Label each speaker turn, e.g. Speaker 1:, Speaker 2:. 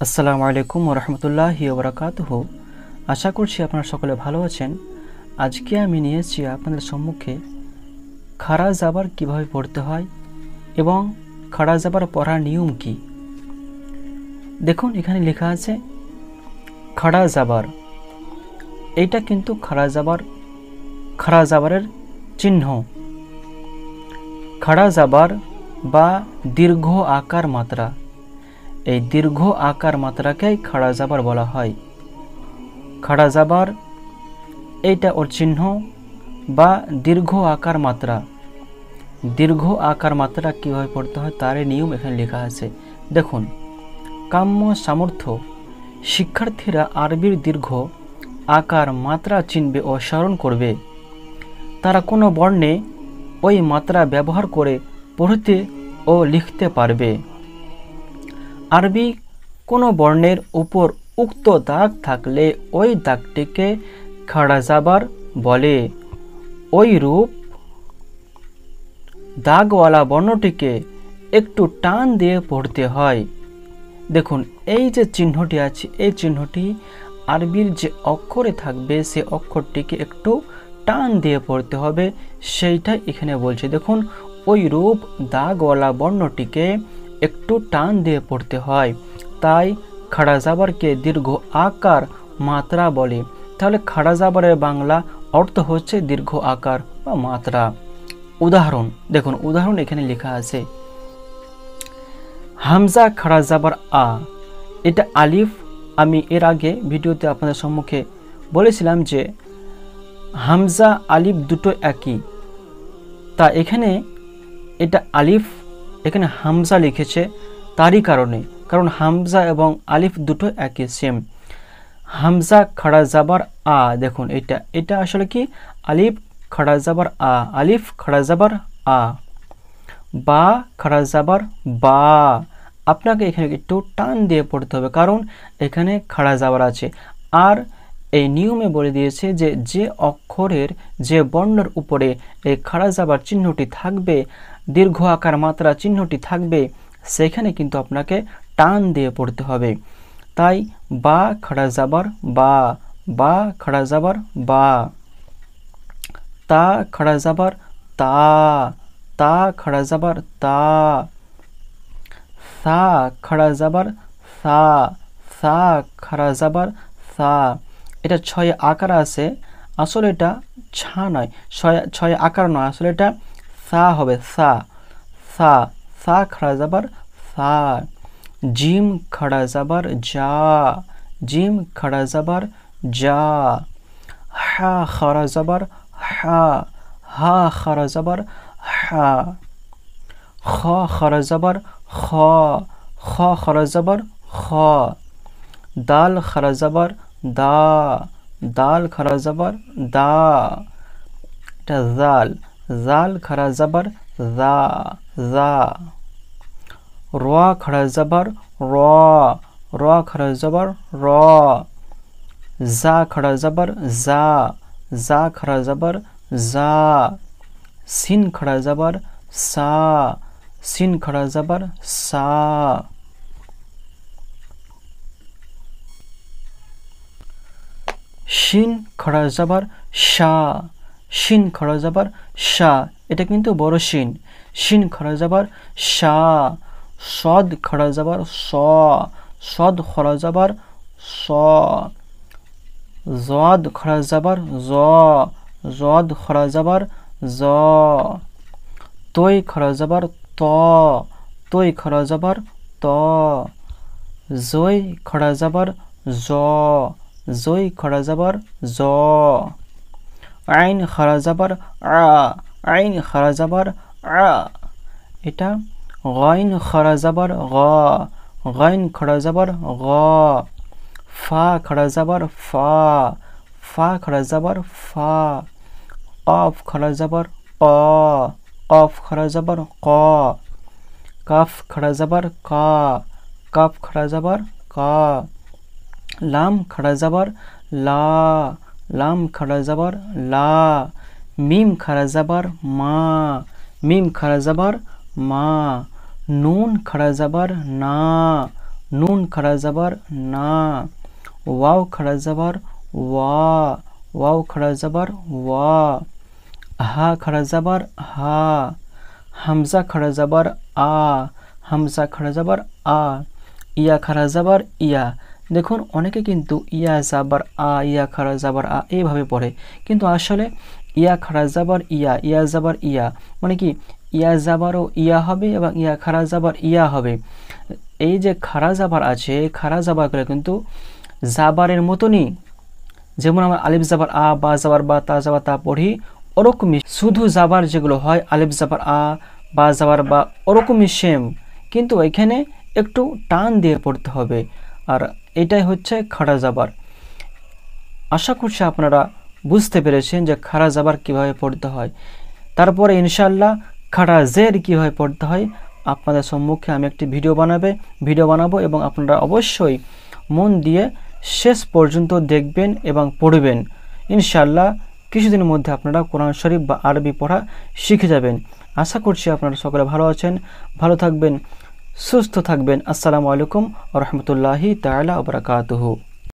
Speaker 1: আসসালামু আলাইকুম ওয়া রাহমাতুল্লাহি ওয়া বারাকাতুহু। আশা করছি আপনারা সকলে ভালো আছেন। আজকে আমি নিয়েছি আপনাদের সম্মুখে খাড়া জাবার কিভাবে পড়তে হয় এবং খাড়া জাবার পড়ার নিয়ম কি। দেখুন এখানে লেখা আছে খাড়া জাবার। এইটা কিন্তু খাড়া জাবারের চিহ্ন। খাড়া জাবার বা দীর্ঘ আকার মাত্রা, এই দীর্ঘ আকার মাত্রাকেই খাড়া জাবার বলা হয়। খাড়া জাবার এইটা ওর চিহ্ন বা দীর্ঘ আকার মাত্রা। দীর্ঘ আকার মাত্রা কীভাবে পড়তে হয় তার নিয়ম এখানে লেখা আছে। দেখুন, কাম্য সামর্থ্য শিক্ষার্থীরা আরবির দীর্ঘ আকার মাত্রা চিনবে ও স্মরণ করবে। তারা কোনো বর্ণে ওই মাত্রা ব্যবহার করে পড়তে ও লিখতে পারবে। আরবি কোনো বর্ণের উপর উক্ত দাগ থাকলে ওই দাগটিকে খাড়া জাবার বলে। ওই রূপ দাগওয়ালা বর্ণটিকে একটু টান দিয়ে পড়তে হয়। দেখুন এই যে চিহ্নটি আছে, এই চিহ্নটি আরবির যে অক্ষরে থাকবে সে অক্ষরটিকে একটু টান দিয়ে পড়তে হবে, সেইটাই এখানে বলছে। দেখুন, ওই রূপ দাগওয়ালা বর্ণটিকে একটু টান দিয়ে পড়তে হয়, তাই খাড়া জাবারকে দীর্ঘ আকার মাত্রা বলে। তাহলে খাড়া জাবারের বাংলা অর্থ হচ্ছে দীর্ঘ আকার বা মাত্রা। উদাহরণ দেখুন, উদাহরণ এখানে লেখা আছে। হামজা খাড়া জাবার আ, এটা আলিফ। আমি এর আগে ভিডিওতে আপনাদের সম্মুখে বলেছিলাম যে হামজা আলিফ দুটো একই, তা এখানে এটা আলিফ, এখানে হামজা লিখেছে তারই কারণ হামজা এবং আলিফ দুটো একই, সেম। হামজা খাড়া জাবার আ, দেখুন এটা আসলে কি আলিফ খাড়া জাবার আ, আলিফ খাড়া জাবার আ। বা খাড়া জাবার বা, আপনাকে এখানে একটু টান দিয়ে পড়তে হবে কারণ এখানে খাড়া জাবার আছে। আর এই নিয়মে বলে দিয়েছে যে যে অক্ষরের যে বর্ণের উপরে এই খাড়া জাবার চিহ্নটি থাকবে, দীর্ঘ আকার মাত্রা চিহ্নটি থাকবে, সেখানে কিন্তু আপনাকে টান দিয়ে পড়তে হবে। তাই বা খাড়া জাবার বা, বা খাড়া জাবার বা। তা খাড়া জাবার তা, তা খাড়া জাবার তা। সা খাড়া জাবার সা, সা খাড়া জাবার সা। এটা ছয় আকার আছে, আসলে এটা ছা নয়, ছয় আকার নয়, আসলে এটা সা হবে, সা, সা, সা খাড়া জাবার সা। জিম খাড়া জাবার যা, জিম খাড়া জাবার যা। হা খাড়া জাবার হা, হা খাড়া জাবার হা। খ খাড়া জাবার খ, খ খাড়া জাবার খ। দাল খাড়া জাবার দা, দাল খাড়া জাবার দা। এটা জাল, জাল খাড়া জাবার জা, জা। র খাড়া জাবার র, র খাড়া জাবার র। জা খাড়া জাবার জা, জা খাড়া জাবার জা। সিন খাড়া জাবার সা, সিন খাড়া জাবার সা। শিন খাড়া জাবার শা, শিন খাড়া জাবার শা, এটা কিন্তু বড় শিন। শিন খাড়া জাবার শা। সদ খাড়া জাবার স, সদ খাড়া জাবার স। জদ খাড়া জাবার জ, জদ খাড়া জাবার জ। তৈ খাড়া জাবার ত, তৈ খাড়া জাবার ত। জয় খাড়া জাবার জ, জয় খাড়া জাবার জ। আইন খাড়া জাবার আ, আইন খাড়া জাবার আ। এটা গাইন খাড়া জাবার গ, গাইন খাড়া জাবার গ। ফা খাড়া জাবার ফা, ফা খাড়া জাবার ফা। কফ খাড়া জাবার ক, কফ খাড়া জাবার ক। কাফ খাড়া জাবার কা, কাফ খাড়া জাবার কা। লাম খাড়া জাবার লা, লাম খাড়া জাবার লা। মিম খাড়া জাবার মা, মিম খাড়া জাবার মা। নুন খাড়া জাবার না, নুন খাড়া জাবার না, ওয়াও খাড়া জাবার ওয়া, ওয়াও খাড়া জাবার ওয়া, হা খাড়া জাবার হা, হামজা খাড়া জাবার আ, হামজা খাড়া জাবার আ, ইয়া খাড়া জাবার ইয়া। দেখুন অনেকে কিন্তু ইয়া জাবার আ, ইয়া খাড়া জাবার আ এইভাবে পড়ে, কিন্তু আসলে ইয়া খাড়া জাবার ইয়া, ইয়া জাবার ইয়া, মানে কি ইয়া জাবারও ইয়া হবে এবং ইয়া খাড়া জাবার ইয়া হবে। এই যে খাড়া জাবার আছে, খাড়া জাবারগুলো কিন্তু জাবারের মতনই, যেমন আমরা আলিফ জাবার আ, বা জাবার বা, তা জাবার তা পড়ি, ওরকমই শুধু জাবার যেগুলো হয় আলিফ জাবার আ, বা জাবার বা, ওরকমই সেম, কিন্তু এখানে একটু টান দিয়ে পড়তে হবে। আর এটাই হচ্ছে খাড়া জাবার। আশা করছি আপনারা বুঝতে পেরেছেন যে খাড়া জাবার কিভাবে পড়তে হয়। তারপরে ইনশাআল্লাহ খাড়া জের কিভাবে পড়তে হয় আপনাদের সম্মুখে আমি একটি ভিডিও বানাবো এবং আপনারা অবশ্যই মন দিয়ে শেষ পর্যন্ত দেখবেন এবং পড়বেন। ইনশাআল্লাহ কিছুদিনের মধ্যে আপনারা কোরআন শরীফ বা আরবি পড়া শিখে যাবেন। আশা করছি আপনারা সকলে ভালো আছেন, ভালো থাকবেন, সুস্থ থাকবেন। আসসালামু আলাইকুম ওয়া রাহমাতুল্লাহি তাআলা ওয়া বারাকাতুহু।